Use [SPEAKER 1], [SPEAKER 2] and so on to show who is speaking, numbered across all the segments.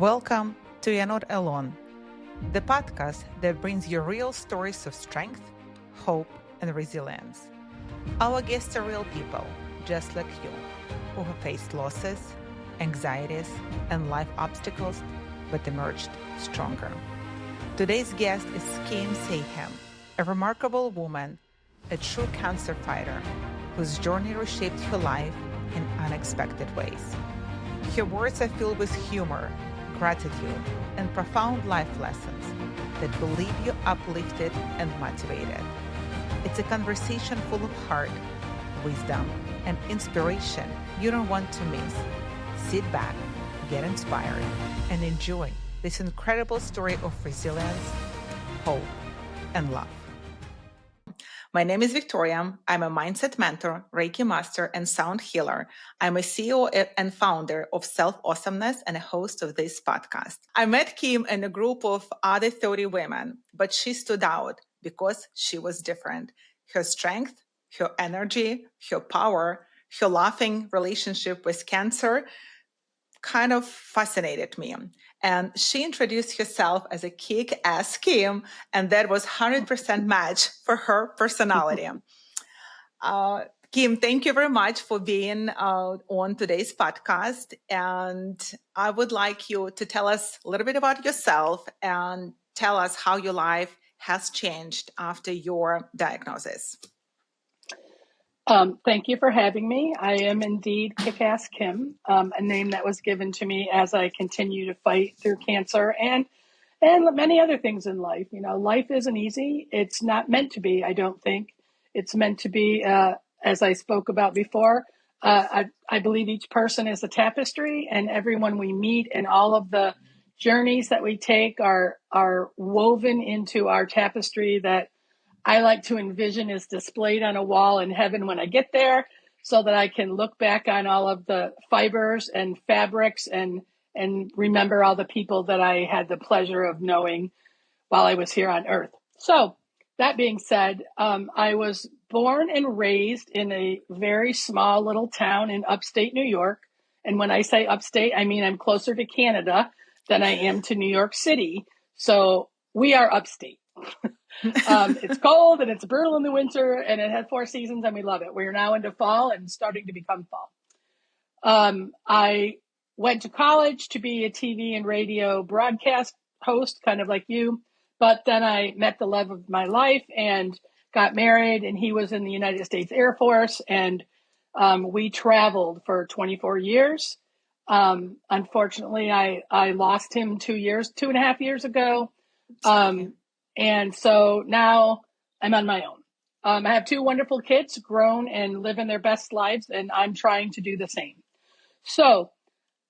[SPEAKER 1] Welcome to You're Not Alone, the podcast that brings you real stories of strength, hope, and resilience. Our guests are real people, just like you, who have faced losses, anxieties, and life obstacles, but emerged stronger. Today's guest is Neddo Saheim, a remarkable woman, a true cancer fighter, whose journey reshaped her life in unexpected ways. Her words are filled with humor, gratitude, and profound life lessons that will leave you uplifted and motivated. It's a conversation full of heart, wisdom, and inspiration you don't want to miss. Sit back, get inspired, and enjoy this incredible story of resilience, hope, and love. My name is Victoria. I'm a mindset mentor, Reiki master, and sound healer. I'm a CEO and founder of Self-Awesomeness and a host of this podcast. I met Kim in a group of other 30 women, but she stood out because she was different. Her strength, her energy, her power, her laughing relationship with cancer kind of fascinated me. And she introduced herself as a kick-ass Kim, and that was 100% match for her personality. Kim, thank you very much for being on today's podcast. And I would like you to tell us a little bit about yourself and tell us how your life has changed after your diagnosis.
[SPEAKER 2] Thank you for having me. I am indeed Kick-Ass Kim, a name that was given to me as I continue to fight through cancer and many other things in life. You know, life isn't easy. It's not meant to be, I don't think. It's meant to be, as I spoke about before, I believe each person is a tapestry, and everyone we meet and all of the journeys that we take are woven into our tapestry that I like to envision is displayed on a wall in heaven when I get there, so that I can look back on all of the fibers and fabrics and remember all the people that I had the pleasure of knowing while I was here on earth. So that being said, I was born and raised in a very small little town in upstate New York. And when I say upstate, I mean I'm closer to Canada than I am to New York City. So we are upstate. It's cold and it's brutal in the winter, and it has 4 seasons, and we love it. We're now into fall and starting to become fall. I went to college to be a TV and radio broadcast host, kind of like you, but then I met the love of my life and got married, and he was in the United States Air Force, and we traveled for 24 years. Unfortunately, I lost him 2.5 years ago. And so now I'm on my own. I have 2 wonderful kids, grown and living their best lives, and I'm trying to do the same. So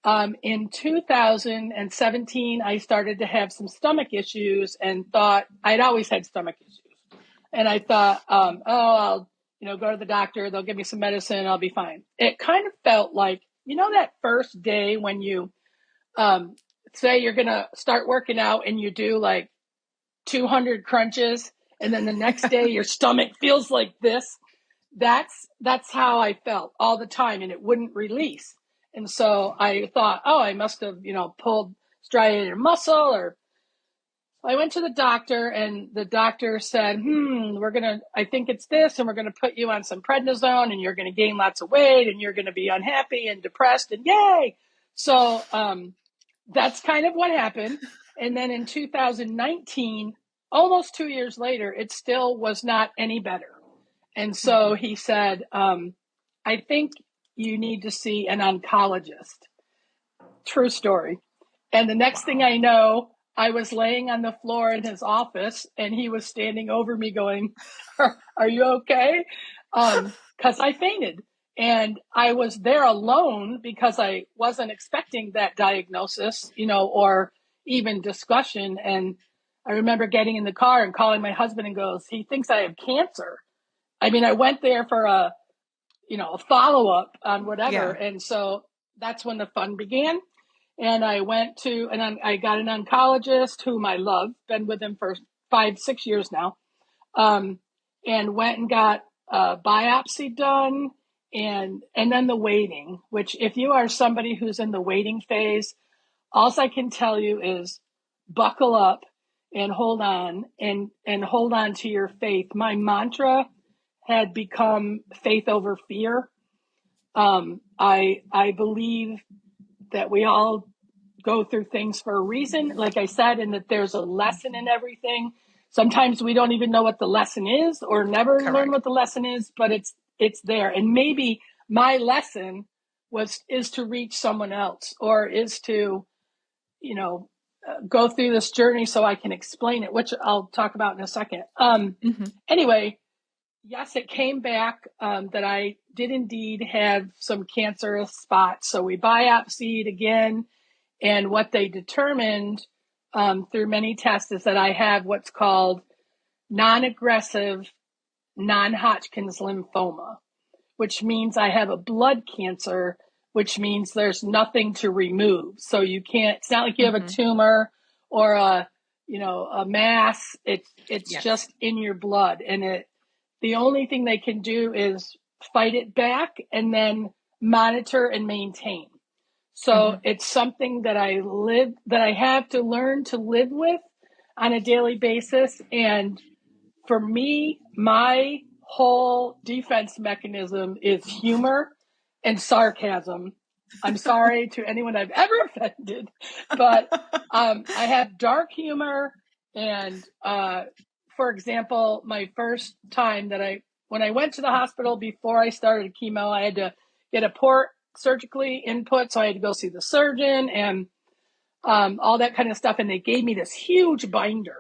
[SPEAKER 2] in 2017, I started to have some stomach issues and thought I'd always had stomach issues. And I thought, I'll go to the doctor. They'll give me some medicine. I'll be fine. It kind of felt like, that first day when you say you're going to start working out and you do like 200 crunches, and then the next day your stomach feels like this. That's how I felt all the time, and it wouldn't release. And so I thought, I must have, pulled striated muscle, or I went to the doctor, and the doctor said, I think it's this, and we're going to put you on some prednisone, and you're going to gain lots of weight, and you're going to be unhappy and depressed, and yay. So that's kind of what happened. And then in 2019, almost 2 years later, it still was not any better. And so he said, I think you need to see an oncologist. True story. And the next thing I know, I was laying on the floor in his office, and he was standing over me going, are you okay? Because I fainted. And I was there alone because I wasn't expecting that diagnosis, or even discussion. And I remember getting in the car and calling my husband and goes, he thinks I have cancer. I mean, I went there for a follow-up on whatever. Yeah. And so that's when the fun began. And I I got an oncologist whom I love, been with him for 5-6 years now, and went and got a biopsy done. And then the waiting, which if you are somebody who's in the waiting phase, all I can tell you is buckle up and hold on and hold on to your faith. My mantra had become faith over fear. I believe that we all go through things for a reason, like I said, and that there's a lesson in everything. Sometimes we don't even know what the lesson is or never learn
[SPEAKER 1] Correct.
[SPEAKER 2] what the lesson is, but it's there. And maybe my lesson is to reach someone else, or is to, go through this journey so I can explain it, which I'll talk about in a second. Anyway, yes, it came back that I did indeed have some cancerous spots. So we biopsied again, and what they determined through many tests is that I have what's called non-aggressive non-Hodgkin's lymphoma, which means I have a blood cancer, which means there's nothing to remove. So you can't, it's not like you have a tumor or a mass. It's just in your blood. And the only thing they can do is fight it back and then monitor and maintain. So it's something that I have to learn to live with on a daily basis. And for me, my whole defense mechanism is humor and sarcasm. I'm sorry to anyone I've ever offended, but I have dark humor. And for example, my first time when I went to the hospital before I started chemo, I had to get a port surgically input. So I had to go see the surgeon and all that kind of stuff. And they gave me this huge binder,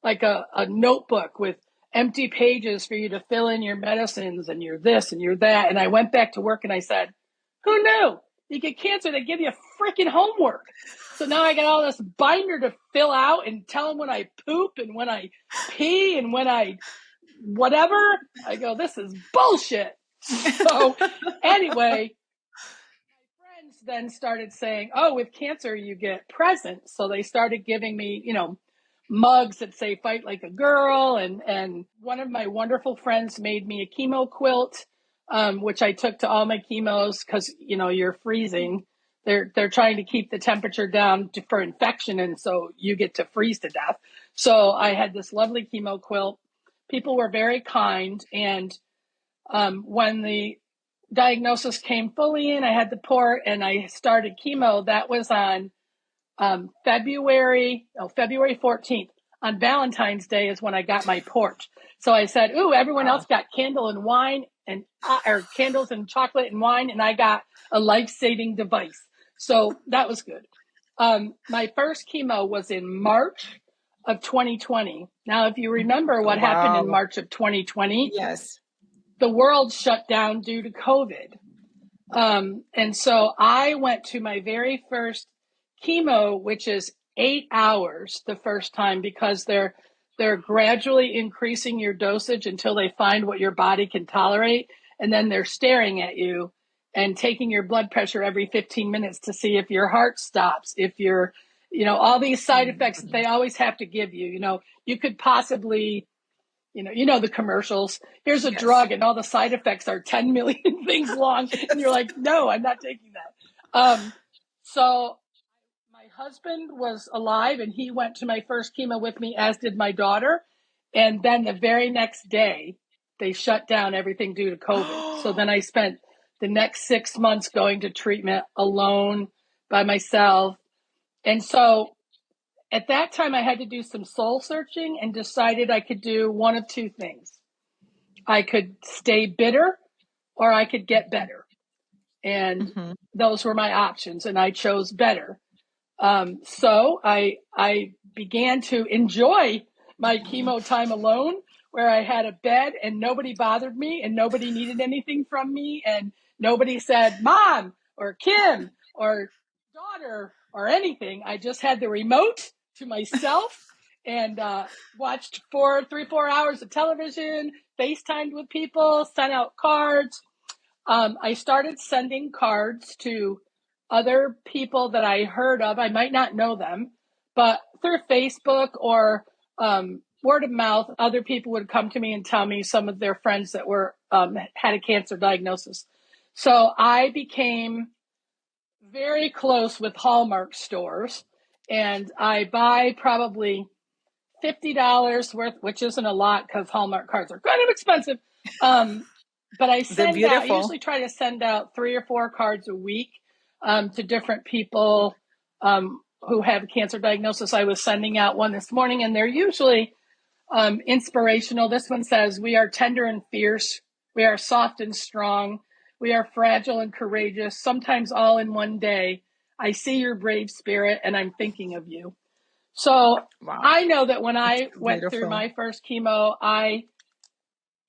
[SPEAKER 2] like a notebook with empty pages for you to fill in your medicines and your this and your that. And I went back to work and I said, who knew? You get cancer, they give you freaking homework. So now I got all this binder to fill out and tell them when I poop and when I pee and when I whatever. I go, this is bullshit. So anyway, friends then started saying, oh, with cancer, you get presents. So they started giving me, mugs that say fight like a girl. And one of my wonderful friends made me a chemo quilt, which I took to all my chemos because, you're freezing. They're trying to keep the temperature down for infection. And so you get to freeze to death. So I had this lovely chemo quilt. People were very kind. And when the diagnosis came fully in, I had the port and I started chemo. That was on February 14th. On Valentine's Day is when I got my port. So I said, ooh, everyone else got candle and wine or candles and chocolate and wine. And I got a life-saving device. So that was good. My first chemo was in March of 2020. Now, if you remember what happened in March of 2020,
[SPEAKER 1] yes,
[SPEAKER 2] the world shut down due to COVID. And so I went to my very first chemo, which is 8 hours the first time, because they're gradually increasing your dosage until they find what your body can tolerate. And then they're staring at you and taking your blood pressure every 15 minutes to see if your heart stops, if you're, all these side effects that they always have to give you. You could possibly, the commercials, here's a drug and all the side effects are 10 million things long. And you're like, no, I'm not taking that. So my husband was alive and he went to my first chemo with me, as did my daughter. And then the very next day, they shut down everything due to COVID. So then I spent the next 6 months going to treatment alone by myself. And so at that time, I had to do some soul searching and decided I could do one of two things. I could stay bitter or I could get better. And those were my options. And I chose better. So I began to enjoy my chemo time alone, where I had a bed and nobody bothered me and nobody needed anything from me. And nobody said, Mom or Kim or daughter or anything. I just had the remote to myself and watched 4 hours of television, FaceTimed with people, sent out cards. I started sending cards to other people that I heard of. I might not know them, but through Facebook or word of mouth, other people would come to me and tell me some of their friends that were had a cancer diagnosis. So I became very close with Hallmark stores, and I buy probably $50 worth, which isn't a lot because Hallmark cards are kind of expensive. But
[SPEAKER 1] They're
[SPEAKER 2] I usually
[SPEAKER 1] beautiful.
[SPEAKER 2] try to send out 3 or 4 cards a week to different people who have a cancer diagnosis. I was sending out one this morning, and they're usually inspirational. This one says, "We are tender and fierce. We are soft and strong. We are fragile and courageous, sometimes all in one day. I see your brave spirit, and I'm thinking of you." So
[SPEAKER 1] Wow.
[SPEAKER 2] I know that when
[SPEAKER 1] It's
[SPEAKER 2] I went through
[SPEAKER 1] beautiful.
[SPEAKER 2] my first chemo,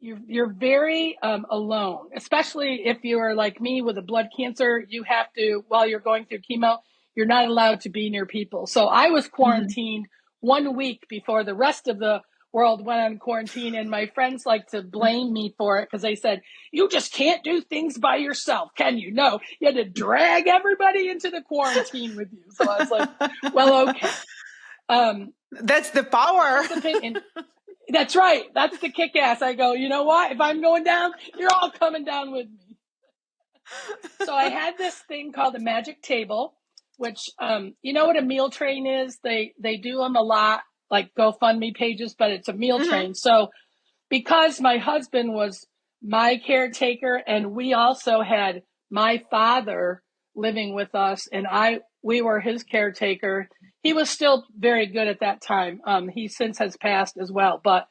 [SPEAKER 2] you're very alone, especially if you are like me with a blood cancer. You have to, while you're going through chemo, you're not allowed to be near people. So I was
[SPEAKER 1] Hmm.
[SPEAKER 2] quarantined 1 week before the rest of the world went on quarantine. And my friends like to blame me for it because they said, "You just can't do things by yourself, can you?" No, you had to drag everybody into the quarantine with you. So I was like, well, okay.
[SPEAKER 1] That's the power.
[SPEAKER 2] Participant in That's right. That's the kick ass. I go, you know what? If I'm going down, you're all coming down with me. So I had this thing called the magic table, which, you know what a meal train is? They do them a lot, like GoFundMe pages, but it's a meal
[SPEAKER 1] Hmm.
[SPEAKER 2] train. So because my husband was my caretaker and we also had my father living with us and we were his caretaker. He was still very good at that time. He since has passed as well, but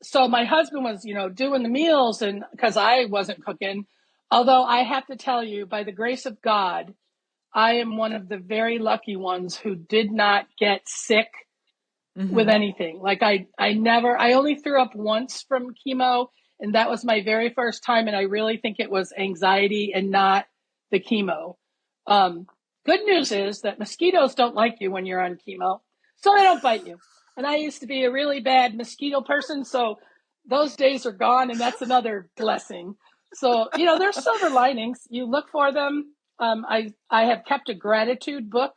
[SPEAKER 2] so my husband was, doing the meals, and because I wasn't cooking, although I have to tell you, by the grace of God, I am one of the very lucky ones who did not get sick with
[SPEAKER 1] Hmm.
[SPEAKER 2] anything. Like I only threw up once from chemo, and that was my very first time. And I really think it was anxiety and not the chemo. Um, Good news is that mosquitoes don't like you when you're on chemo, so they don't bite you. And I used to be a really bad mosquito person, so those days are gone, and that's another blessing. So, there's silver linings. You look for them. I have kept a gratitude book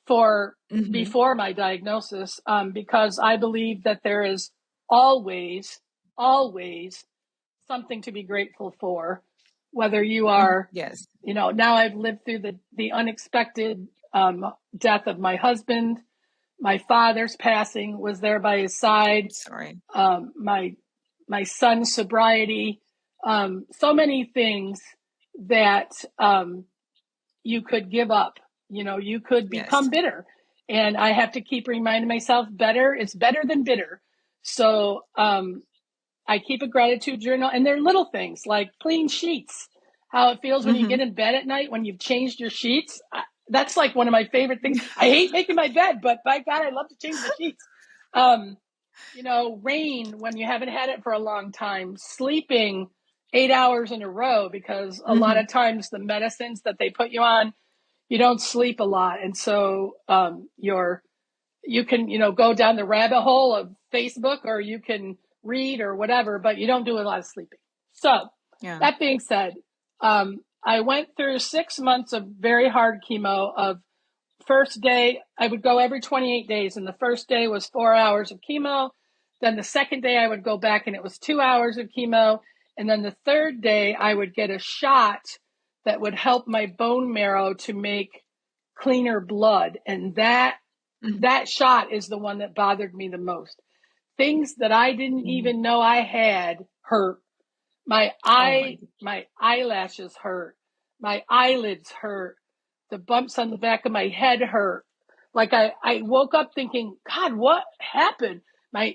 [SPEAKER 2] for
[SPEAKER 1] Hmm.
[SPEAKER 2] before my diagnosis because I believe that there is always, always something to be grateful for, whether you are,
[SPEAKER 1] Yes.
[SPEAKER 2] now I've lived through the unexpected death of my husband. My father's passing was there by his side.
[SPEAKER 1] Sorry.
[SPEAKER 2] My son's sobriety, so many things that you could give up. You could
[SPEAKER 1] Yes.
[SPEAKER 2] become bitter. And I have to keep reminding myself, better is better than bitter. So I keep a gratitude journal, and they're little things like clean sheets, how it feels when you
[SPEAKER 1] Hmm.
[SPEAKER 2] get in bed at night when you've changed your sheets. That's like one of my favorite things. I hate making my bed, but by God, I love to change the sheets. Um, Rain when you haven't had it for a long time, sleeping 8 hours in a row, because a lot
[SPEAKER 1] Hmm.
[SPEAKER 2] of times the medicines that they put you on, you don't sleep a lot. And so you can, go down the rabbit hole of Facebook, or you can read or whatever, but you don't do a lot of sleeping. So
[SPEAKER 1] Yeah.
[SPEAKER 2] that being said, I went through 6 months of very hard chemo. Of first day, I would go every 28 days, and the first day was 4 hours of chemo. Then the second day I would go back and it was 2 hours of chemo. And then the third day I would get a shot that would help my bone marrow to make cleaner blood. And
[SPEAKER 1] Mhm.
[SPEAKER 2] that shot is the one that bothered me the most. Things that I didn't
[SPEAKER 1] Mhm.
[SPEAKER 2] even know I had hurt.
[SPEAKER 1] Oh my God.
[SPEAKER 2] My eyelashes hurt. My eyelids hurt. The bumps on the back of my head hurt. Like I woke up thinking, God, what happened?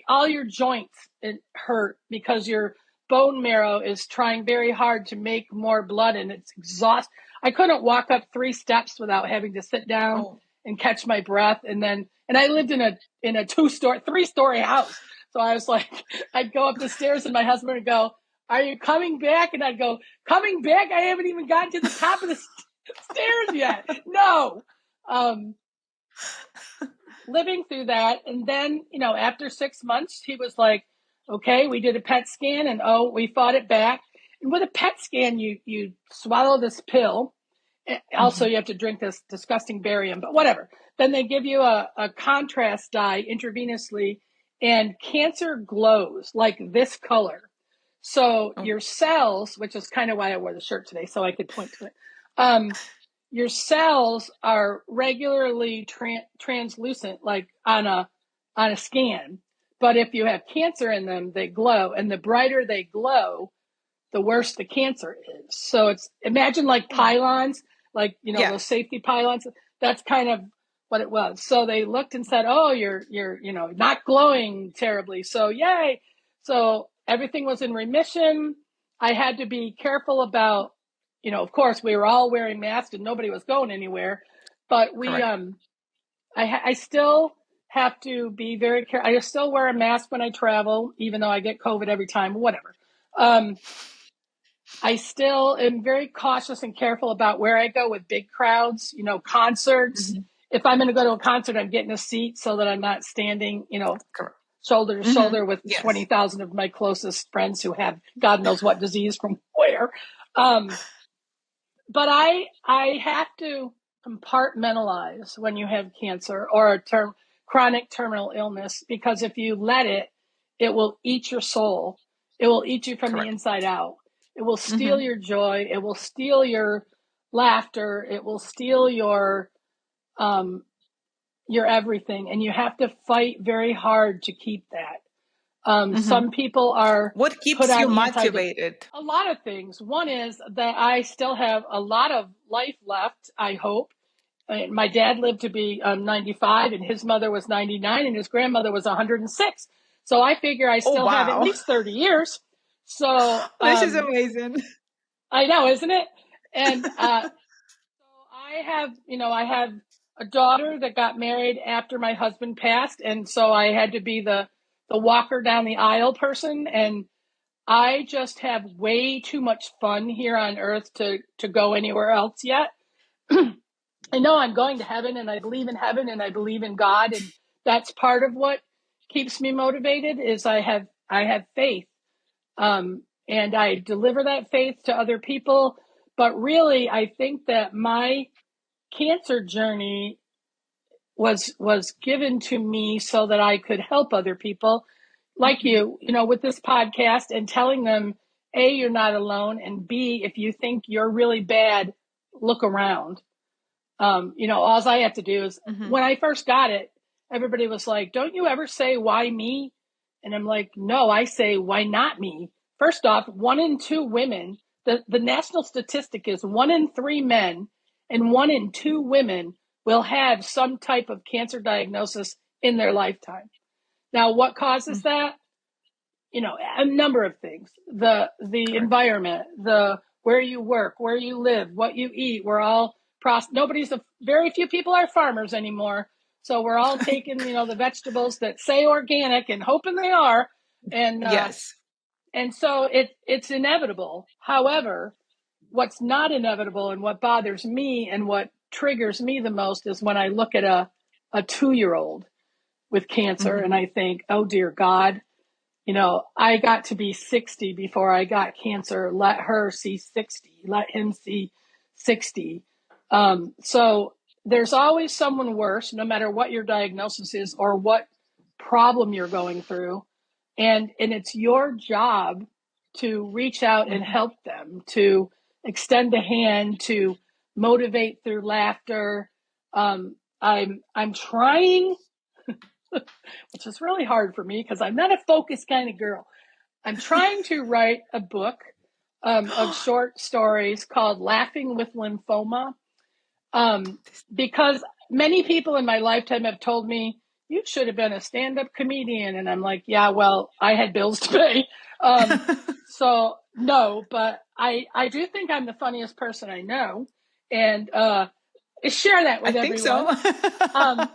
[SPEAKER 2] All your joints it hurt because your bone marrow is trying very hard to make more blood, and it's exhausting. I couldn't walk up 3 steps without having to sit down
[SPEAKER 1] Oh.
[SPEAKER 2] and catch my breath. And I lived in a 3-story house. So I was like, I'd go up the stairs and my husband would go, "Are you coming back?" And I'd go, "Coming back? I haven't even gotten to the top of the stairs yet." No. Um, Living through that. And then, after 6 months, he was like, "Okay, we did a PET scan, and we fought it back." And with a PET scan, you swallow this pill. Also,
[SPEAKER 1] Mhm.
[SPEAKER 2] you have to drink this disgusting barium, but whatever. Then they give you a contrast dye intravenously, and cancer glows like this color. So
[SPEAKER 1] Oh.
[SPEAKER 2] your cells, which is kind of why I wore the shirt today, so I could point to it. your cells are regularly translucent, like on a scan. But if you have cancer in them, they glow, and the brighter they glow, the worse the cancer is. So it's, imagine like pylons, like, those safety pylons. That's kind of what it was. So they looked and said, oh, you're not glowing terribly. So yay. So everything was in remission. I had to be careful about, of course we were all wearing masks and nobody was going anywhere, but I still have to be very careful. I still wear a mask when I travel, even though I get COVID every time, whatever. I still am very cautious and careful about where I go with big crowds, concerts.
[SPEAKER 1] Mm-hmm.
[SPEAKER 2] If I'm going to go to a concert, I'm getting a seat so that I'm not standing,
[SPEAKER 1] Correct.
[SPEAKER 2] shoulder to shoulder with 20,000 of my closest friends who have God knows what disease from where. But I have to compartmentalize when you have cancer or a chronic terminal illness, because if you let it, it will eat your soul. It will eat you from the inside out. It will steal your joy. It will steal your laughter. It will steal your everything. And you have to fight very hard to keep that. Some people are
[SPEAKER 1] What keeps
[SPEAKER 2] put on
[SPEAKER 1] you motivated?
[SPEAKER 2] A lot of things. One is that I still have a lot of life left, I hope. My dad lived to be 95, and his mother was 99, and his grandmother was 106. So I figure I still have at least 30 years. So
[SPEAKER 1] this is amazing.
[SPEAKER 2] I know, isn't it? And so I have a daughter that got married after my husband passed, and so I had to be the walker down the aisle person. And I just have way too much fun here on earth to go anywhere else yet. I know I'm going to heaven, and I believe in heaven, and I believe in God, and that's part of what keeps me motivated. Is I have faith, and I deliver that faith to other people. But really, I think that my cancer journey was given to me so that I could help other people, like you, with this podcast, and telling them, A, you're not alone, and B, if you think you're really bad, look around. All I have to do is, when I first got it, everybody was like, don't you ever say, why me? And I'm like, no, I say, why not me? First off, 1 in 2 women, the national statistic is 1 in 3 men and 1 in 2 women will have some type of cancer diagnosis in their lifetime. Now, what causes that? A number of things. The environment, where you work, where you live, what you eat. We're all very few people are farmers anymore. So we're all taking, the vegetables that say organic and hoping they are. And and so it's inevitable. However, what's not inevitable, and what bothers me and what triggers me the most, is when I look at a 2-year-old with cancer and I think, oh dear God, I got to be 60 before I got cancer. Let her see 60. Let him see 60. So there's always someone worse, no matter what your diagnosis is or what problem you're going through. And it's your job to reach out and help them, to extend a hand, to motivate through laughter. I'm trying, which is really hard for me because I'm not a focused kind of girl. I'm trying to write a book of short stories called Laughing with Lymphoma, because many people in my lifetime have told me, you should have been a stand-up comedian. And I'm like, yeah, well, I had bills to pay. So no, but I do think I'm the funniest person I know. And share that with everyone.
[SPEAKER 1] I think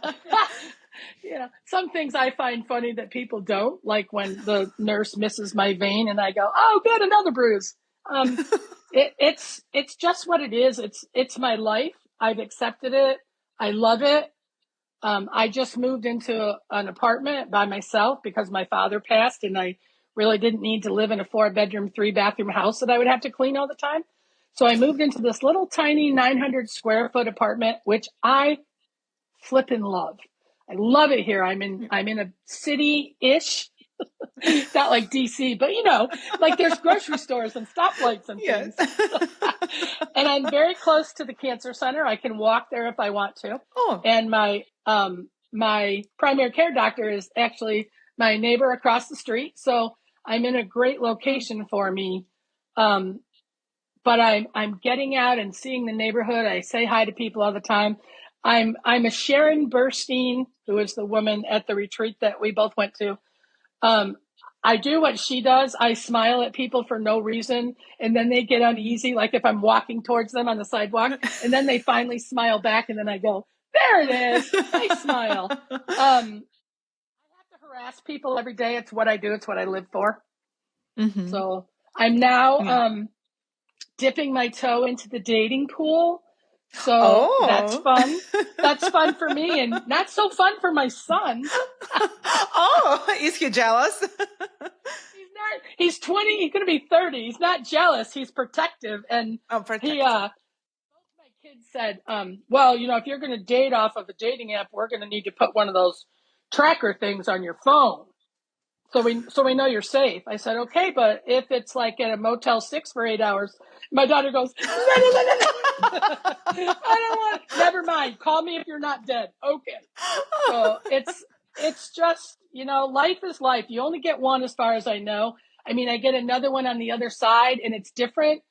[SPEAKER 1] so.
[SPEAKER 2] Some things I find funny that people don't, like when the nurse misses my vein and I go, oh, good, another bruise. It's just what it is. It's my life. I've accepted it. I love it. I just moved into an apartment by myself because my father passed and I really didn't need to live in a 4-bedroom, 3-bathroom house that I would have to clean all the time. So I moved into this little tiny 900 square foot apartment, which I flippin' love. I love it here. I'm in a city-ish Not like DC, but like there's grocery stores and stoplights and
[SPEAKER 1] Yes.
[SPEAKER 2] things. And I'm very close to the cancer center. I can walk there if I want to.
[SPEAKER 1] Oh.
[SPEAKER 2] And my primary care doctor is actually my neighbor across the street. So I'm in a great location for me. But I'm getting out and seeing the neighborhood. I say hi to people all the time. I'm a Sharon Burstein, who is the woman at the retreat that we both went to. I do what she does. I smile at people for no reason, and then they get uneasy, like if I'm walking towards them on the sidewalk, and then they finally smile back, and then I go, there it is. Nice smile. I have to harass people every day. It's what I do. It's what I live for.
[SPEAKER 1] Mm-hmm.
[SPEAKER 2] So I'm now dipping my toe into the dating pool. So that's fun. That's fun for me and not so fun for my son.
[SPEAKER 1] Oh, is he jealous?
[SPEAKER 2] He's not. He's 20. He's going to be 30. He's not jealous. He's protective. And
[SPEAKER 1] Protective.
[SPEAKER 2] both my kids said, well, if you're going to date off of a dating app, we're going to need to put one of those tracker things on your phone. So we know you're safe. I said, okay, but if it's like at a Motel 6 for 8 hours, my daughter goes, no. I don't want, never mind. Call me if you're not dead. Okay. So it's just, life is life. You only get one as far as I know. I mean, I get another one on the other side and it's different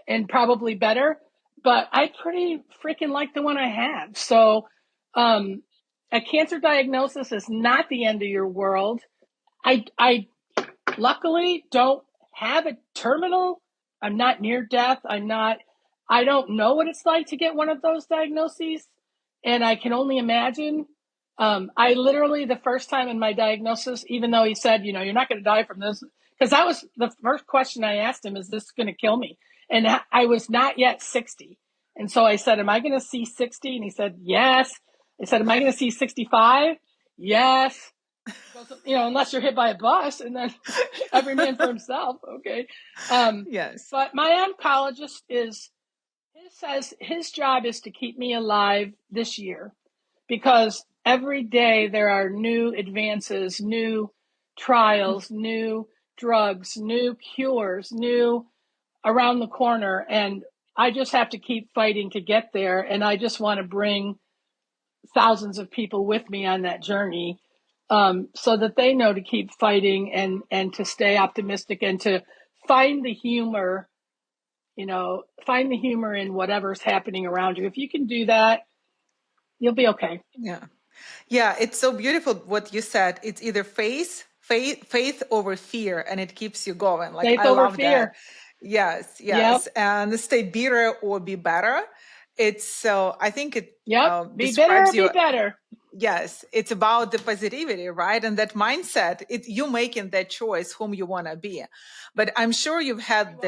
[SPEAKER 2] and probably better, but I pretty freaking like the one I have. So a cancer diagnosis is not the end of your world. I luckily don't have a terminal. I'm not near death. I don't know what it's like to get one of those diagnoses. And I can only imagine. I literally, the first time in my diagnosis, even though he said, you're not going to die from this, because that was the first question I asked him, is this going to kill me? And I was not yet 60. And so I said, am I going to see 60? And he said, yes. I said, am I going to see 65? Yes. Unless you're hit by a bus, and then every man for himself. Okay.
[SPEAKER 1] Yes.
[SPEAKER 2] But my oncologist says his job is to keep me alive this year, because every day there are new advances, new trials, new drugs, new cures, new around the corner. And I just have to keep fighting to get there. And I just want to bring thousands of people with me on that journey, so that they know to keep fighting and to stay optimistic and to find the humor, find the humor in whatever's happening around you. If you can do that, you'll be okay.
[SPEAKER 1] Yeah. Yeah. It's so beautiful what you said. It's either faith over fear, and it keeps you going. Like,
[SPEAKER 2] Faith
[SPEAKER 1] I
[SPEAKER 2] over
[SPEAKER 1] love
[SPEAKER 2] fear.
[SPEAKER 1] that. Yes.
[SPEAKER 2] Yep.
[SPEAKER 1] And stay bitter or be better. It's so, I think it
[SPEAKER 2] Be better or
[SPEAKER 1] you.
[SPEAKER 2] be better.
[SPEAKER 1] Yes, it's about the positivity, right? And that mindset. It's you making that choice whom you want to be. But I'm sure you've had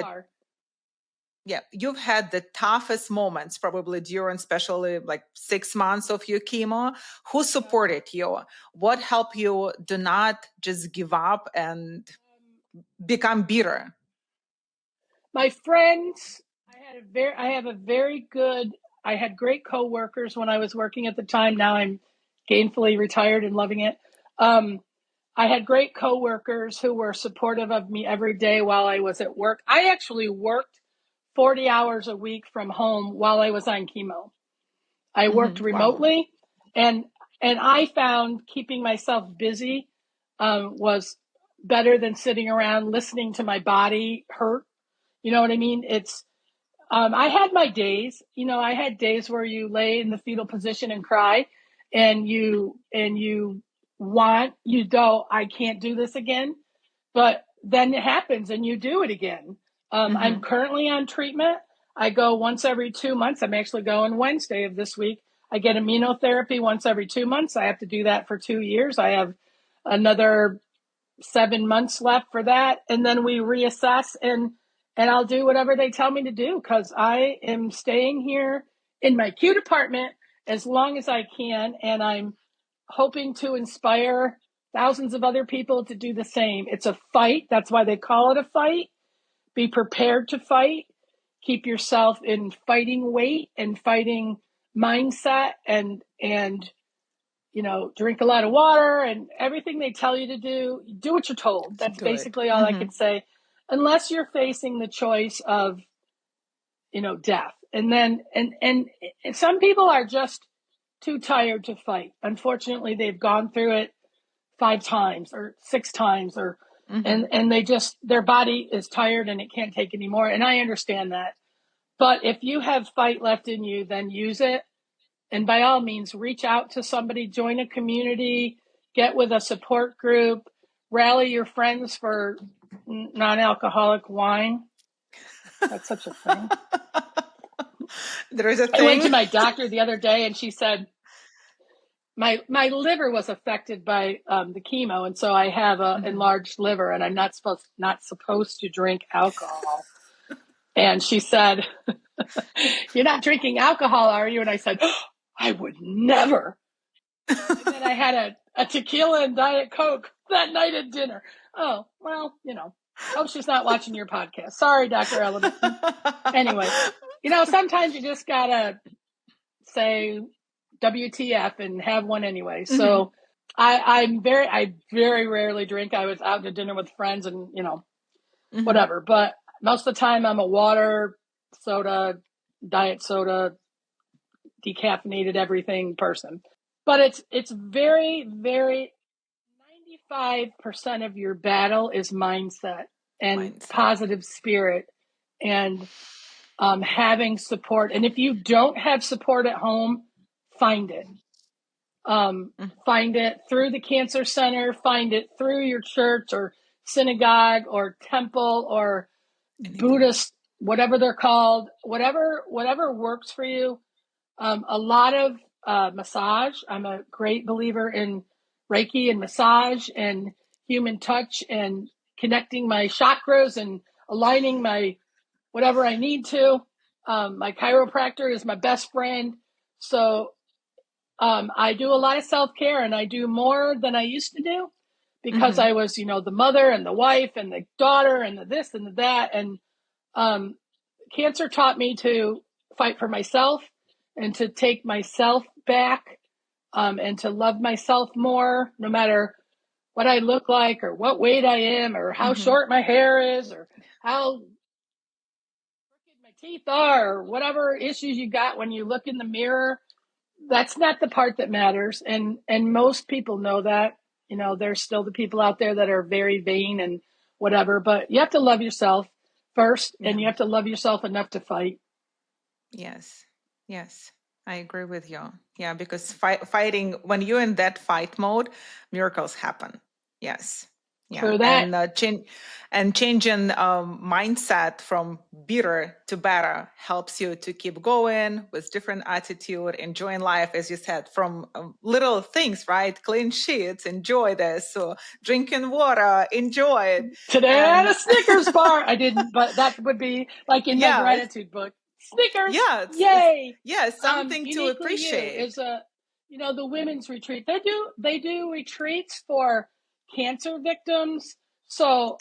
[SPEAKER 1] you've had the toughest moments probably during, especially like 6 months of your chemo. Who supported you? What helped you do not just give up and become bitter?
[SPEAKER 2] My friends, I had great coworkers when I was working at the time. Now I'm gainfully retired and loving it. I had great coworkers who were supportive of me every day while I was at work. I actually worked 40 hours a week from home while I was on chemo. I worked remotely, and I found keeping myself busy was better than sitting around listening to my body hurt. You know what I mean? I had my days, I had days where you lay in the fetal position and cry, and you go, I can't do this again. But then it happens and you do it again. I'm currently on treatment. I go once every 2 months. I'm actually going Wednesday of this week. I get immunotherapy once every 2 months. I have to do that for 2 years. I have another 7 months left for that. And then we reassess, and I'll do whatever they tell me to do, because I am staying here in my cute apartment as long as I can. And I'm hoping to inspire thousands of other people to do the same. It's a fight. That's why they call it a fight. Be prepared to fight. Keep yourself in fighting weight and fighting mindset, and drink a lot of water and everything they tell you to do what you're told. That's
[SPEAKER 1] Do it.
[SPEAKER 2] basically all I can say, unless you're facing the choice of, death. And then, and some people are just too tired to fight. Unfortunately, they've gone through it 5 times or 6 times and they just, their body is tired and it can't take anymore. And I understand that. But if you have fight left in you, then use it. And by all means, reach out to somebody, join a community, get with a support group, rally your friends for non-alcoholic wine. That's such a thing.
[SPEAKER 1] There is a thing.
[SPEAKER 2] I went to my doctor the other day and she said, my liver was affected by the chemo. And so I have an enlarged liver and I'm not supposed to drink alcohol. And she said, "You're not drinking alcohol, are you?" And I said, "Oh, I would never." And then I had a tequila and Diet Coke that night at dinner. Oh, well, hope she's not watching your podcast. Sorry, Dr. Ellen. Anyway, sometimes you just got to say WTF and have one anyway. So I very rarely drink. I was out to dinner with friends and, whatever. But most of the time I'm a water, soda, diet soda, decaffeinated everything person. But it's very, very 95% of your battle is mindset and positive spirit and having support. And if you don't have support at home, find it. Find it through the cancer center, find it through your church or synagogue or temple or Buddhist, whatever they're called, whatever works for you. A lot of massage. I'm a great believer in Reiki and massage and human touch and connecting my chakras and aligning my whatever I need to. My chiropractor is my best friend. So I do a lot of self-care and I do more than I used to do because I was, the mother and the wife and the daughter and the this and the that. And cancer taught me to fight for myself and to take myself back and to love myself more, no matter what I look like or what weight I am or how short my hair is or how crooked my teeth are or whatever issues you got when you look in the mirror. That's not the part that matters. And most people know that. There's still the people out there that are very vain and whatever, but you have to love yourself first and you have to love yourself enough to fight.
[SPEAKER 1] Yes. I agree with you. Yeah, because fighting, when you're in that fight mode, miracles happen. Yes. Yeah.
[SPEAKER 2] True that.
[SPEAKER 1] And changing mindset from bitter to better helps you to keep going with different attitude, enjoying life, as you said, from little things, right? Clean sheets, enjoy this. So drinking water, enjoy it.
[SPEAKER 2] Today I had a Snickers bar. I didn't, but that would be like in my gratitude book. Snickers, yay!
[SPEAKER 1] Something to appreciate.
[SPEAKER 2] Is the women's retreat. They do retreats for cancer victims. So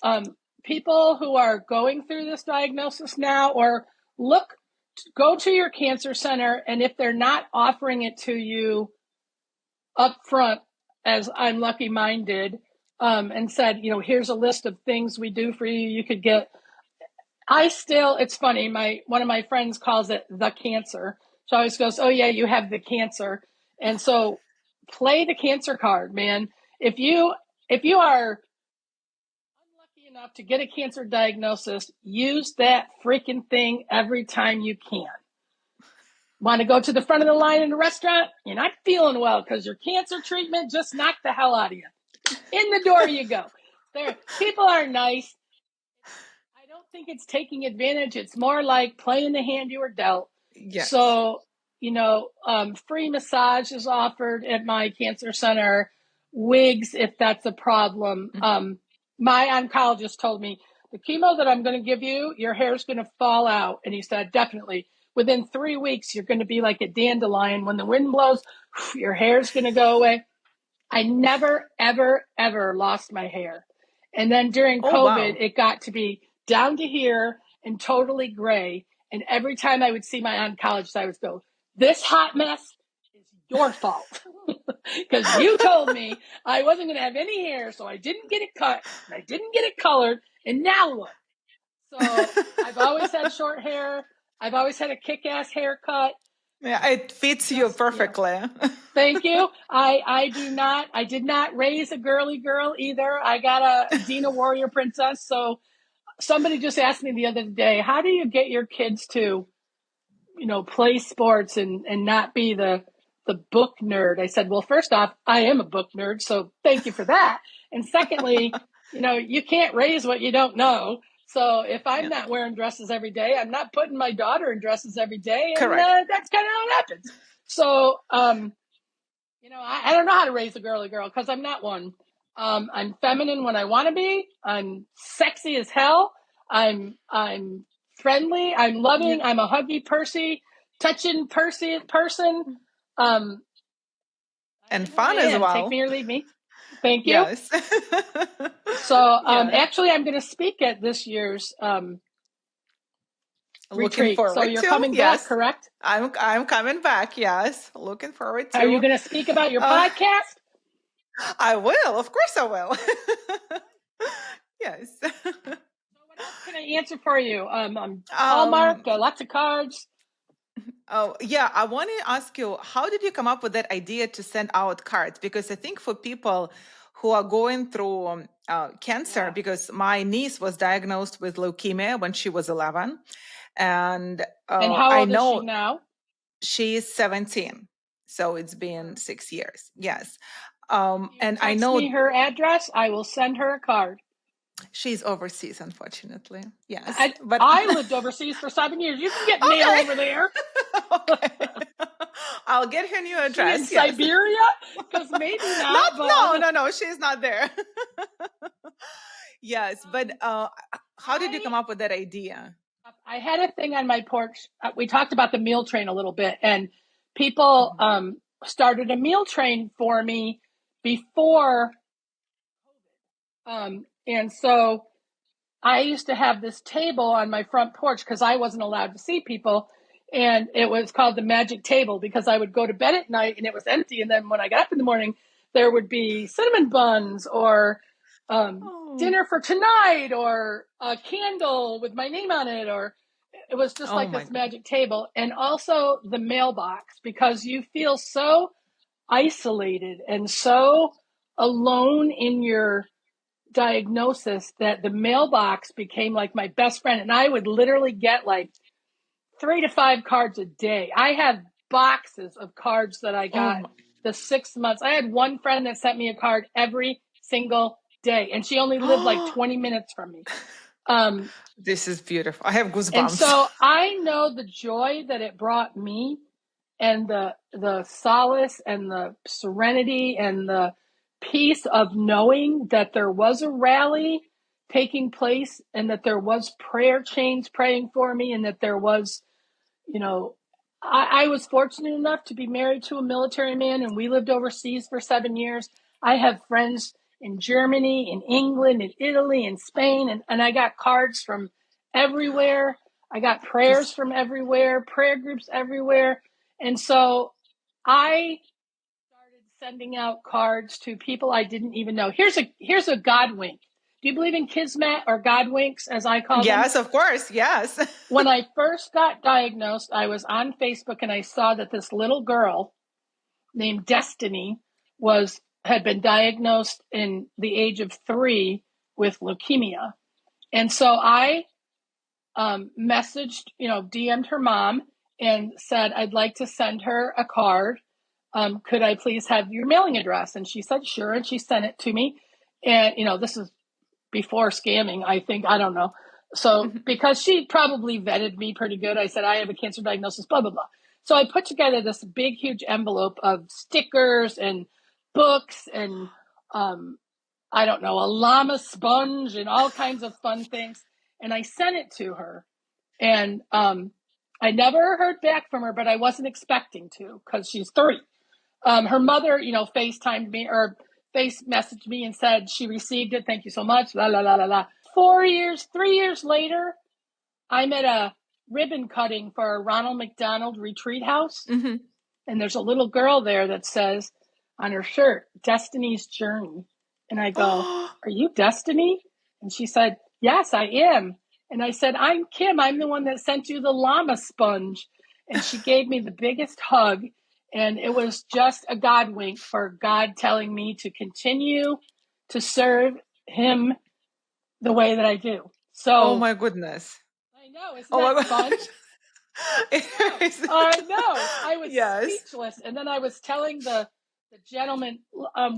[SPEAKER 2] people who are going through this diagnosis now, or go to your cancer center, and if they're not offering it to you up front, as I'm lucky mine did, and said, here's a list of things we do for you. You could get. It's funny. One of my friends calls it the cancer. She always goes, "Oh yeah, you have the cancer." And so play the cancer card, man. If you are unlucky enough to get a cancer diagnosis, use that freaking thing every time you can. Want to go to the front of the line in a restaurant? You're not feeling well because your cancer treatment just knocked the hell out of you. In the door you go. People are nice. I don't think it's taking advantage. It's more like playing the hand you were dealt.
[SPEAKER 1] Yes.
[SPEAKER 2] So, free massage is offered at my cancer center, wigs if that's a problem. My oncologist told me, the chemo that I'm going to give you, your hair's going to fall out. And he said, definitely, within 3 weeks, you're going to be like a dandelion. When the wind blows, your hair's going to go away. I never, ever, ever lost my hair. And then during COVID, it got to be down to here and totally gray. And every time I would see my oncologist, I would go, this hot mess is your fault. Because you told me I wasn't going to have any hair, so I didn't get it cut, and I didn't get it colored, and now what? So I've always had short hair. I've always had a kick-ass haircut.
[SPEAKER 1] Yeah, it fits you perfectly.
[SPEAKER 2] Thank you. I did not raise a girly girl either. I got a Xena warrior princess. So somebody just asked me the other day, how do you get your kids to, play sports and not be the book nerd? I said, well, first off, I am a book nerd, so thank you for that. And secondly, you can't raise what you don't know. So if I'm not wearing dresses every day, I'm not putting my daughter in dresses every day. And that's kind of how it happens. So, I don't know how to raise a girly girl because I'm not one. I'm feminine when I want to be. I'm sexy as hell. I'm friendly. I'm loving. I'm a huggy, touching person.
[SPEAKER 1] And fun as well.
[SPEAKER 2] Take me or leave me. Thank you.
[SPEAKER 1] Yes.
[SPEAKER 2] So actually, I'm going to speak at this year's retreat. So you're coming back, correct?
[SPEAKER 1] I'm coming back. Yes, looking forward to.
[SPEAKER 2] Are you going to speak about your podcast?
[SPEAKER 1] I will. Of course, I will. Yes.
[SPEAKER 2] So what else can I answer for you? Hallmark, lots of cards.
[SPEAKER 1] Oh, yeah. I want to ask you, how did you come up with that idea to send out cards? Because I think for people who are going through cancer, because my niece was diagnosed with leukemia when she was 11. And
[SPEAKER 2] how old is she now?
[SPEAKER 1] She is 17. So it's been 6 years. Yes.
[SPEAKER 2] And I know me her address. I will send her a card.
[SPEAKER 1] She's overseas, unfortunately. Yes.
[SPEAKER 2] But I lived overseas for 7 years. You can get mail over there.
[SPEAKER 1] Okay. I'll get her new address.
[SPEAKER 2] In Siberia? Because maybe not.
[SPEAKER 1] No. She's not there. Yes. But how did you come up with that idea?
[SPEAKER 2] I had a thing on my porch. We talked about the meal train a little bit. And people started a meal train for me before COVID. And so I used to have this table on my front porch because I wasn't allowed to see people. And it was called the magic table because I would go to bed at night and it was empty. And then when I got up in the morning, there would be cinnamon buns or dinner for tonight or a candle with my name on it. Or it was just like this magic table. And also the mailbox, because you feel so isolated and so alone in your diagnosis that the mailbox became like my best friend. And I would literally get like 3 to 5 cards a day. I have boxes of cards that I got the 6 months. I had one friend that sent me a card every single day, and she only lived like 20 minutes from me.
[SPEAKER 1] This is beautiful. I have goosebumps.
[SPEAKER 2] And so I know the joy that it brought me, and the solace and the serenity and the peace of knowing that there was a rally taking place and that there was prayer chains praying for me, and that there was, I was fortunate enough to be married to a military man, and we lived overseas for 7 years. I have friends in Germany, in England, in Italy, in Spain, and I got cards from everywhere. I got prayers from everywhere, prayer groups everywhere. And so I started sending out cards to people I didn't even know. Here's a God wink. Do you believe in Kismet or God winks, as I call them?
[SPEAKER 1] Yes, of course. Yes.
[SPEAKER 2] When I first got diagnosed, I was on Facebook and I saw that this little girl named Destiny had been diagnosed in the age of 3 with leukemia. And so I messaged, DM'd her mom and said, I'd like to send her a card. Could I please have your mailing address? And she said, sure. And she sent it to me. And, this is before scamming, I think. I don't know. So because she probably vetted me pretty good, I said, I have a cancer diagnosis, blah, blah, blah. So I put together this big, huge envelope of stickers and books and, I don't know, a llama sponge and all kinds of fun things. And I sent it to her. And I never heard back from her, but I wasn't expecting to because she's 3. Her mother, FaceTimed me or face messaged me and said she received it. Thank you so much. La, la, la, la, la. 3 years later, I'm at a ribbon cutting for a Ronald McDonald retreat house. And and there's a little girl there that says on her shirt, Destiny's Journey. And I go, are you Destiny? And she said, yes, I am. And I said, I'm Kim. I'm the one that sent you the llama sponge. And she gave me the biggest hug. And it was just a God wink for God telling me to continue to serve him the way that I do. So,
[SPEAKER 1] oh my goodness.
[SPEAKER 2] I know, isn't
[SPEAKER 1] Oh my
[SPEAKER 2] that fun?
[SPEAKER 1] gosh.
[SPEAKER 2] I know. I was
[SPEAKER 1] Yes.
[SPEAKER 2] speechless. And then I was telling the gentleman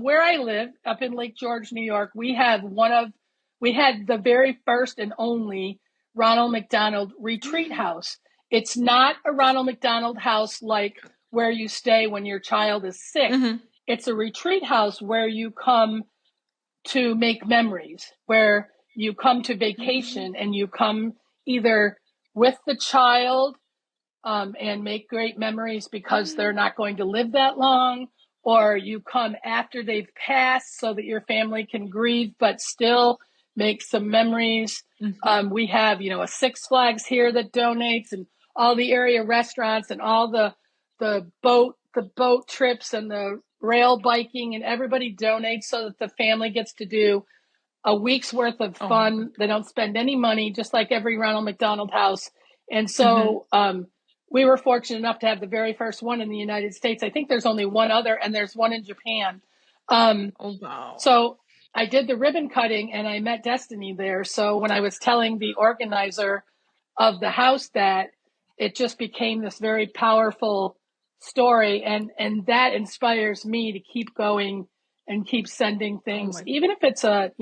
[SPEAKER 2] where I live up in Lake George, New York, we had the very first and only Ronald McDonald retreat house. It's not a Ronald McDonald house like where you stay when your child is sick.
[SPEAKER 1] Mm-hmm.
[SPEAKER 2] It's a retreat house where you come to make memories, where you come to vacation and you come either with the child and make great memories because they're not going to live that long, or you come after they've passed so that your family can grieve but still make some memories. We have, a Six Flags here that donates, and all the area restaurants and all the boat trips and the rail biking, and everybody donates so that the family gets to do a week's worth of fun. They don't spend any money, just like every Ronald McDonald house. And so we were fortunate enough to have the very first one in the United States. I think there's only one other, and there's one in Japan.
[SPEAKER 1] Oh, wow.
[SPEAKER 2] So I did the ribbon cutting, and I met Destiny there. So when I was telling the organizer of the house that, it just became this very powerful story, and that inspires me to keep going and keep sending things, even if it's a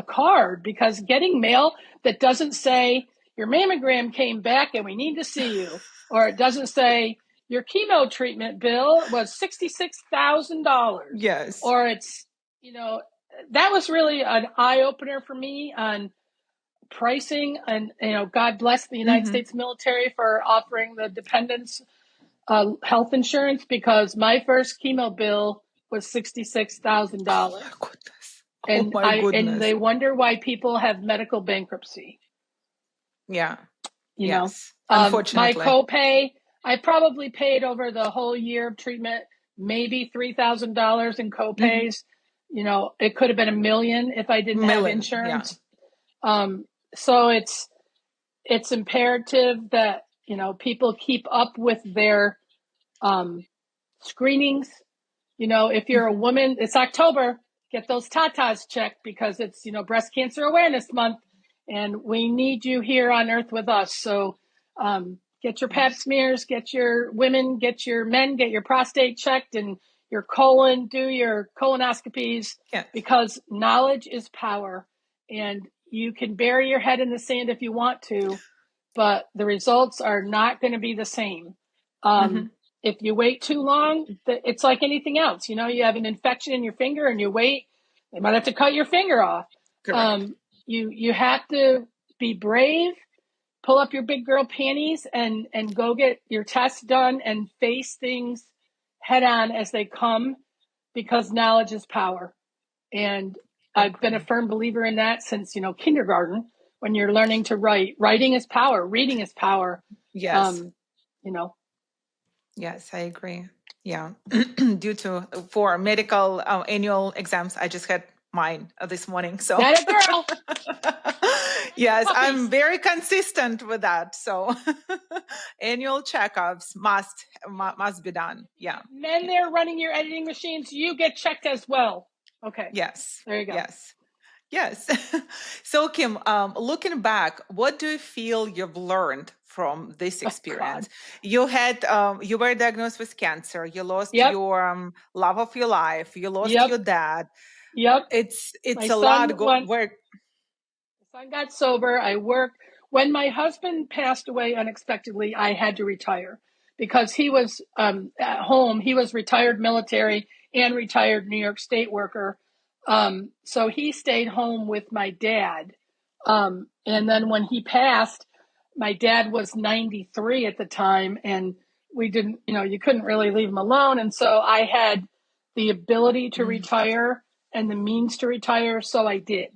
[SPEAKER 2] card, because getting mail that doesn't say your mammogram came back and we need to see you, or it doesn't say your chemo treatment bill was $66,000.
[SPEAKER 1] Yes.
[SPEAKER 2] Or it's, that was really an eye opener for me on pricing. And, God bless the United States military for offering the dependents health insurance, because my first chemo bill was $66,000.
[SPEAKER 1] Oh my goodness. Oh my goodness.
[SPEAKER 2] And they wonder why people have medical bankruptcy.
[SPEAKER 1] Yeah.
[SPEAKER 2] Yes.
[SPEAKER 1] Unfortunately.
[SPEAKER 2] My copay, I probably paid over the whole year of treatment, maybe $3,000 in copays. It could have been $1 million if I didn't have insurance. Yeah. So it's imperative that, people keep up with their screenings. If you're a woman, it's October, get those tatas checked, because it's, Breast Cancer Awareness Month, and we need you here on earth with us. So get your pap smears, get your women, get your men, get your prostate checked, and your colon, do your colonoscopies, because knowledge is power, and you can bury your head in the sand if you want to, but the results are not going to be the same. If you wait too long, it's like anything else. You have an infection in your finger and you wait, they might have to cut your finger off. You have to be brave, pull up your big girl panties, and go get your tests done and face things head on as they come, because knowledge is power. And I've been a firm believer in that since, kindergarten, when you're learning to write. Writing is power. Reading is power.
[SPEAKER 1] Yes. Yes, I agree. Yeah. For medical annual exams, I just had mine this morning. So
[SPEAKER 2] that a girl.
[SPEAKER 1] Yes, I'm very consistent with that. So annual checkups must be done. Yeah.
[SPEAKER 2] Men there running your editing machines, you get checked as well. Okay.
[SPEAKER 1] Yes.
[SPEAKER 2] There you go.
[SPEAKER 1] Yes. So Kim, looking back, what do you feel you've learned from this experience? You were diagnosed with cancer. You lost your love of your life. You lost your dad. It's a lot of work.
[SPEAKER 2] My son got sober. I worked. When my husband passed away unexpectedly, I had to retire, because he was at home. He was retired military and retired New York State worker. So he stayed home with my dad. And then when he passed, my dad was 93 at the time, and we didn't, you couldn't really leave him alone. And so I had the ability to retire and the means to retire. So I did,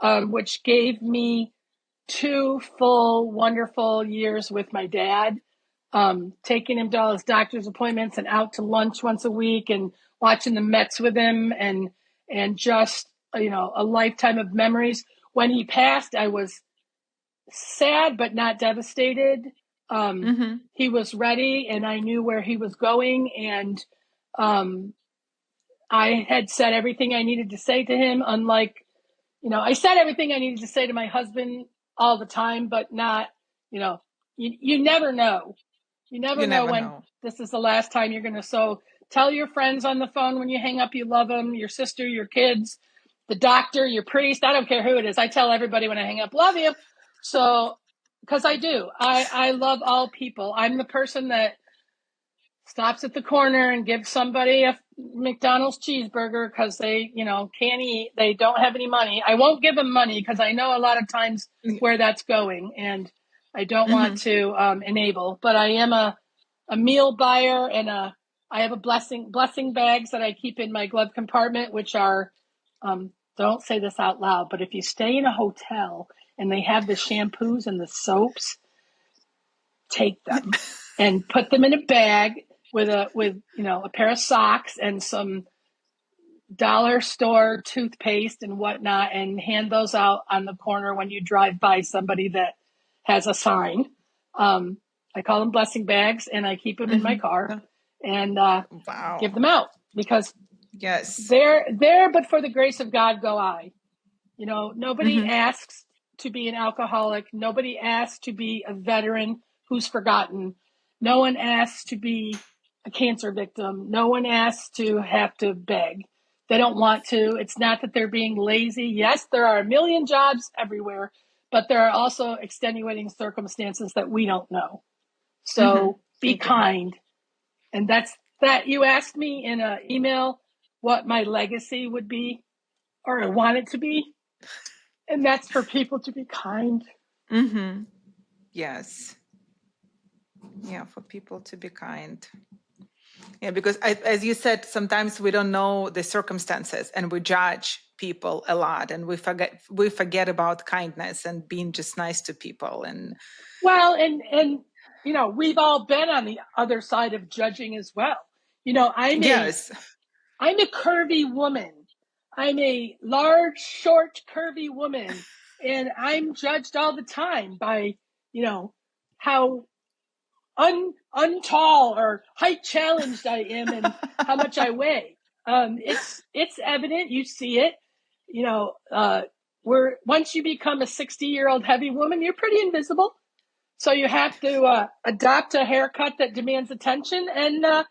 [SPEAKER 2] which gave me 2 full, wonderful years with my dad. taking him to all his doctor's appointments and out to lunch once a week and watching the Mets with him and just, a lifetime of memories. When he passed, I was sad, but not devastated. He was ready and I knew where he was going. And I had said everything I needed to say to him, unlike, I said everything I needed to say to my husband all the time, but not, you never know. You never know when this is the last time you're going to. So tell your friends on the phone when you hang up you love them, your sister, your kids, the doctor, your priest. I don't care who it is. I tell everybody when I hang up, love you. So, because I do. I love all people. I'm the person that stops at the corner and gives somebody a McDonald's cheeseburger because they, can't eat. They don't have any money. I won't give them money because I know a lot of times where that's going, and I don't want to enable. But I am a meal buyer, and I have a blessing bags that I keep in my glove compartment, which are don't say this out loud, but if you stay in a hotel and they have the shampoos and the soaps, take them and put them in a bag with a pair of socks and some dollar store toothpaste and whatnot, and hand those out on the corner when you drive by somebody that has a sign. I call them blessing bags, and I keep them in my car and give them out because they're there, but for the grace of God go I. Nobody asks to be an alcoholic. Nobody asks to be a veteran who's forgotten. No one asks to be a cancer victim. No one asks to have to beg. They don't want to. It's not that they're being lazy. Yes, there are a million jobs everywhere, but there are also extenuating circumstances that we don't know. So be kind. And that's that. You asked me in an email what my legacy would be, or I want it to be. And that's for people to be kind.
[SPEAKER 1] Yes. Yeah, for people to be kind. Yeah, because as you said, sometimes we don't know the circumstances and we judge people a lot, and we forget about kindness and being just nice to people. And
[SPEAKER 2] we've all been on the other side of judging as well. I'm a curvy woman. I'm a large, short, curvy woman, and I'm judged all the time by, how untall or height challenged I am and how much I weigh. It's evident. You see it. Once you become a 60-year-old heavy woman, you're pretty invisible. So you have to adopt a haircut that demands attention and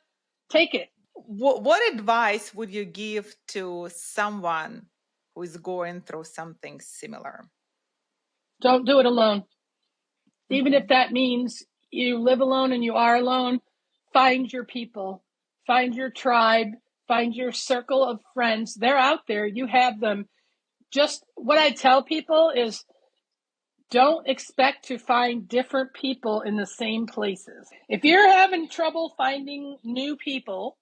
[SPEAKER 2] take it.
[SPEAKER 1] What advice would you give to someone who is going through something similar?
[SPEAKER 2] Don't do it alone. Even if that means you live alone and you are alone, find your people, find your tribe, find your circle of friends. They're out there. You have them. Just what I tell people is don't expect to find different people in the same places. If you're having trouble finding new people,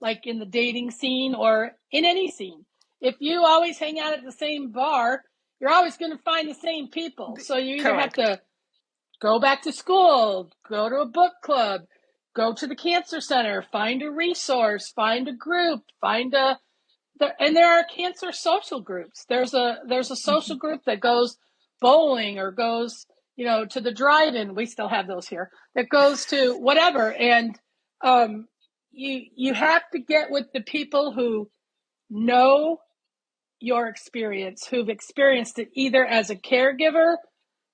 [SPEAKER 2] like in the dating scene or in any scene, if you always hang out at the same bar, you're always going to find the same people. So you either have to go back to school, go to a book club, go to the cancer center, find a resource, find a group, and there are cancer social groups. There's a social group that goes bowling or goes, to the drive-in. We still have those here. That goes to whatever. And you have to get with the people who know your experience, who've experienced it either as a caregiver,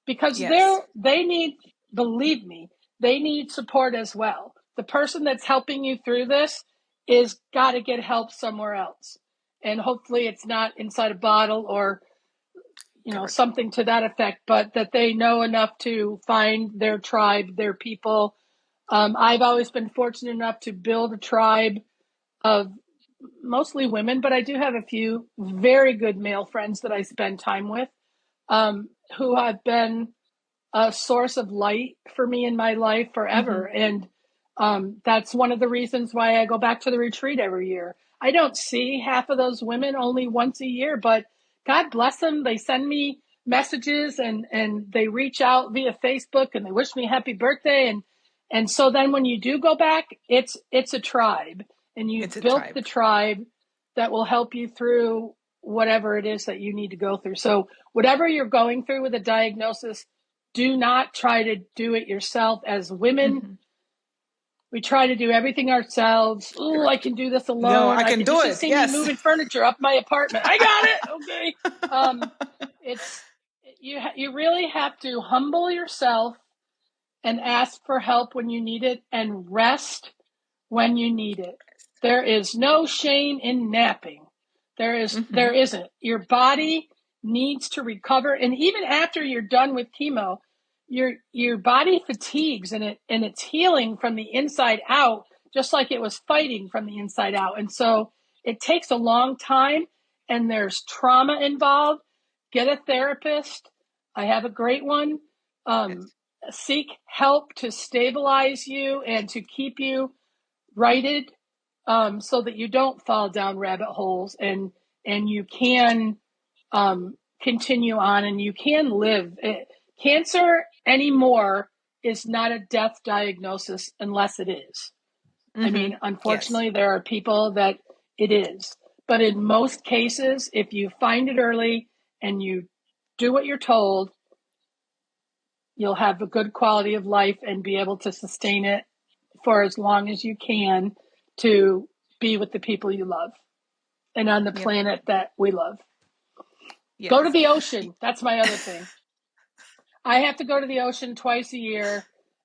[SPEAKER 2] because they need, believe me, they need support as well. The person that's helping you through this is got to get help somewhere else. And hopefully it's not inside a bottle or, something to that effect, but that they know enough to find their tribe, their people. I've always been fortunate enough to build a tribe of mostly women, but I do have a few very good male friends that I spend time with, who have been a source of light for me in my life forever. And that's one of the reasons why I go back to the retreat every year. I don't see half of those women only once a year, but God bless them. They send me messages and they reach out via Facebook and they wish me happy birthday. And so then when you do go back, it's a tribe, and you've built the tribe that will help you through whatever it is that you need to go through. So whatever you're going through with a diagnosis, do not try to do it yourself. As women, we try to do everything ourselves. Oh, I can do this alone.
[SPEAKER 1] No, I can do
[SPEAKER 2] you
[SPEAKER 1] it.
[SPEAKER 2] should see me moving furniture up my apartment. I got it. Okay. You really have to humble yourself and ask for help when you need it, and rest when you need it. There is no shame in napping. There isn't. Your body needs to recover, and even after you're done with chemo, your body fatigues, and it's healing from the inside out, just like it was fighting from the inside out. And so it takes a long time, and there's trauma involved. Get a therapist. I have a great one. Seek help to stabilize you and to keep you righted, so that you don't fall down rabbit holes, and you can continue on, and you can live. Cancer anymore is not a death diagnosis unless it is. I mean, unfortunately, there are people that it is. But in most cases, if you find it early and you do what you're told, you'll have a good quality of life and be able to sustain it for as long as you can, to be with the people you love and on the planet that we love. Yes. Go to the ocean. That's my other thing. I have to go to the ocean twice a year,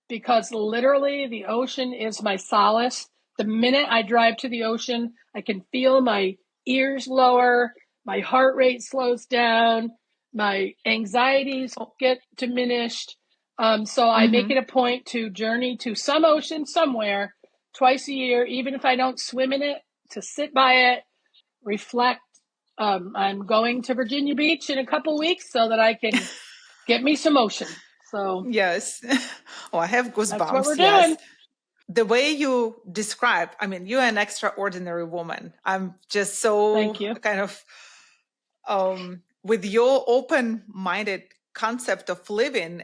[SPEAKER 2] because literally the ocean is my solace. The minute I drive to the ocean, I can feel my ears lower, my heart rate slows down, my anxieties get diminished. So I make it a point to journey to some ocean somewhere twice a year, even if I don't swim in it, to sit by it, reflect. I'm going to Virginia Beach in a couple weeks so that I can get me some ocean. So
[SPEAKER 1] yes. Oh, I have goosebumps.
[SPEAKER 2] That's what we're doing.
[SPEAKER 1] The way you describe, I mean, you're an extraordinary woman. I'm just so
[SPEAKER 2] Thank you.
[SPEAKER 1] kind of with your open-minded concept of living,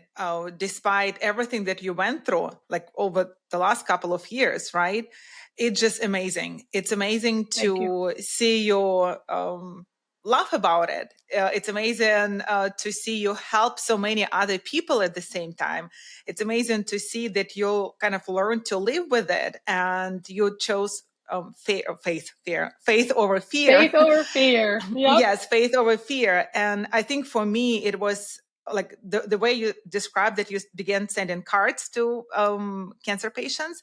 [SPEAKER 1] despite everything that you went through, like over the last couple of years, right? It's just amazing. It's amazing to see your laugh about it. It's amazing to see you help so many other people at the same time. It's amazing to see that you kind of learn to live with it, and you chose faith over fear.
[SPEAKER 2] Faith over fear. Yep.
[SPEAKER 1] Yes, faith over fear. And I think for me, it was like the way you described that you began sending cards to cancer patients.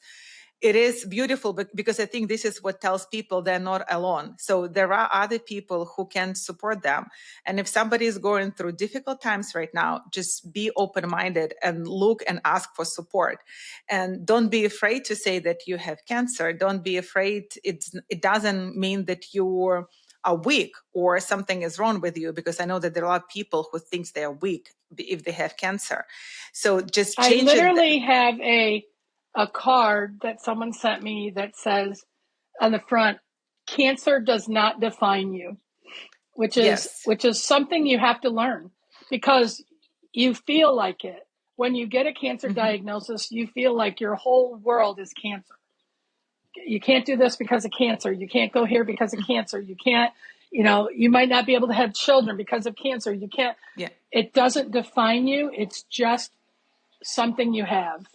[SPEAKER 1] It is beautiful, because I think this is what tells people they're not alone. So there are other people who can support them. And if somebody is going through difficult times right now, just be open-minded and look and ask for support. And don't be afraid to say that you have cancer. Don't be afraid. It doesn't mean that you're weak or something is wrong with you, because I know that there are a lot of people who think they are weak if they have cancer. So just change it.
[SPEAKER 2] I literally have a card that someone sent me that says on the front, "Cancer does not define you," which is something you have to learn, because you feel like it. When you get a cancer diagnosis, you feel like your whole world is cancer. You can't do this because of cancer. You can't go here because of cancer. You can't, you might not be able to have children because of cancer. You can't. Yeah. It doesn't define you. It's just something you have.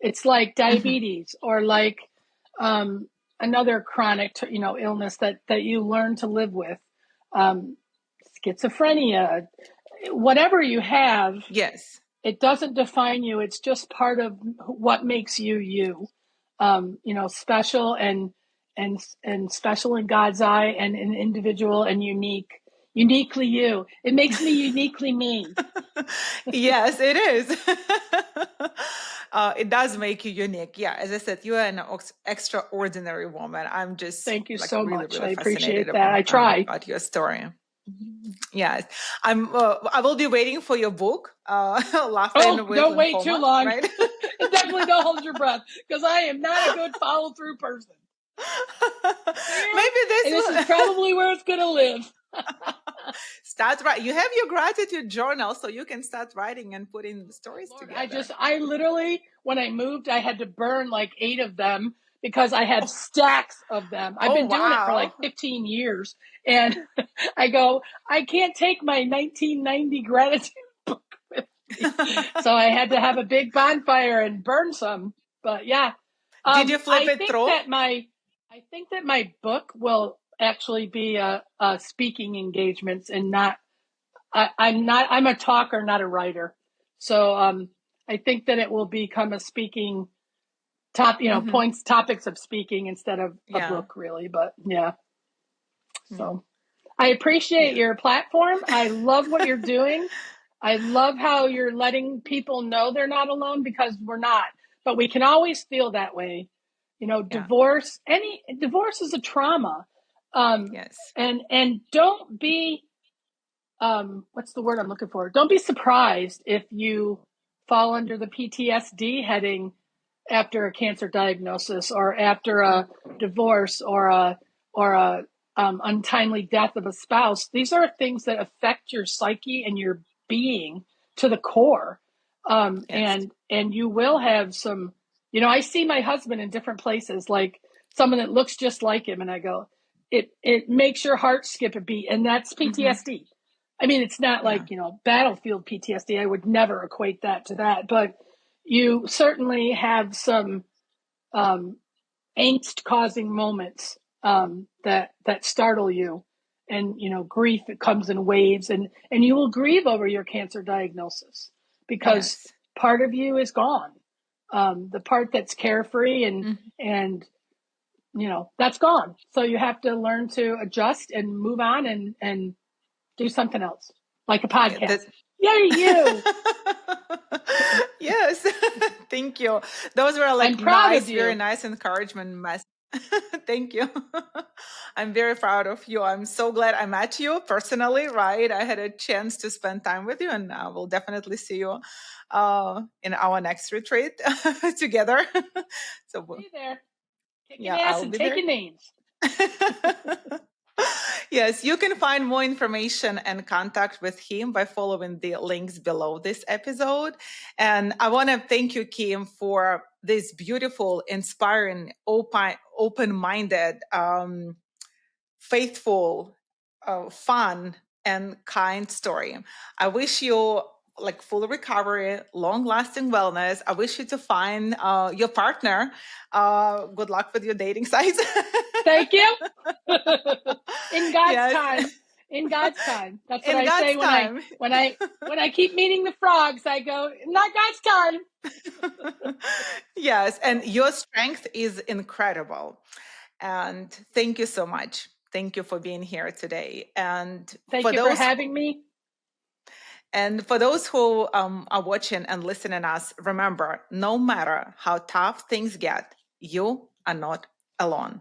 [SPEAKER 2] It's like diabetes or like another chronic, illness that you learn to live with. Schizophrenia, whatever you have.
[SPEAKER 1] Yes.
[SPEAKER 2] It doesn't define you. It's just part of what makes you you. Special and special in God's eye, and an individual and uniquely you. It makes me uniquely me.
[SPEAKER 1] Yes, it is. It does make you unique. Yeah, as I said, you are an extraordinary woman. I'm just
[SPEAKER 2] thank you so
[SPEAKER 1] really,
[SPEAKER 2] much.
[SPEAKER 1] really
[SPEAKER 2] I appreciate
[SPEAKER 1] fascinated
[SPEAKER 2] that. I try
[SPEAKER 1] about your story. Yes, I will be waiting for your book. Laughing with
[SPEAKER 2] don't wait
[SPEAKER 1] lymphoma,
[SPEAKER 2] too long.
[SPEAKER 1] Right?
[SPEAKER 2] Definitely don't hold your breath, because I am not a good follow through person.
[SPEAKER 1] Maybe
[SPEAKER 2] this is probably where it's going to live.
[SPEAKER 1] Start writing. You have your gratitude journal, so you can start writing and putting stories
[SPEAKER 2] Lord,
[SPEAKER 1] together.
[SPEAKER 2] I literally, when I moved, I had to burn like 8 of them because I had stacks of them. I've been doing it for like 15 years. And I go, I can't take my 1990 gratitude book with me. So I had to have a big bonfire and burn some. But yeah.
[SPEAKER 1] Did you flip it through?
[SPEAKER 2] I think that my book will actually be a speaking engagements and not, I'm a talker, not a writer. So I think that it will become a speaking topics of speaking instead of a book, really. But yeah. So I appreciate your platform. I love what you're doing. I love how you're letting people know they're not alone, because we're not, but we can always feel that way. Divorce is a trauma. And don't be, what's the word I'm looking for? Don't be surprised if you fall under the PTSD heading after a cancer diagnosis, or after a divorce, or a untimely death of a spouse. These are things that affect your psyche and your being to the core. And you will have some, I see my husband in different places, like someone that looks just like him, and I go, it makes your heart skip a beat, and that's PTSD. I mean, it's not like, battlefield PTSD. I would never equate that to that, but you certainly have some angst-causing moments that startle you, and grief, it comes in waves, and you will grieve over your cancer diagnosis, because part of you is gone. The part that's carefree and that's gone. So you have to learn to adjust and move on and do something else, like a podcast. Yay, you!
[SPEAKER 1] Yes, thank you. Those were like very nice encouragement messages. Thank you. I'm very proud of you. I'm so glad I met you personally, right? I had a chance to spend time with you, and I will definitely see you in our next retreat together.
[SPEAKER 2] So be there. Kicking ass and taking names.
[SPEAKER 1] Yes, you can find more information and contact with him by following the links below this episode. And I want to thank you, Kim, for this beautiful, inspiring, open-minded, faithful, fun, and kind story. I wish you like full recovery, long-lasting wellness. I wish you to find your partner. Good luck with your dating sites.
[SPEAKER 2] Thank you. In God's time. In God's time. That's what I say when I keep meeting the frogs. I go, not God's time.
[SPEAKER 1] Yes, and your strength is incredible. And thank you so much. Thank you for being here today. And
[SPEAKER 2] thank you for having me.
[SPEAKER 1] And for those who are watching and listening to us, remember, no matter how tough things get, you are not alone.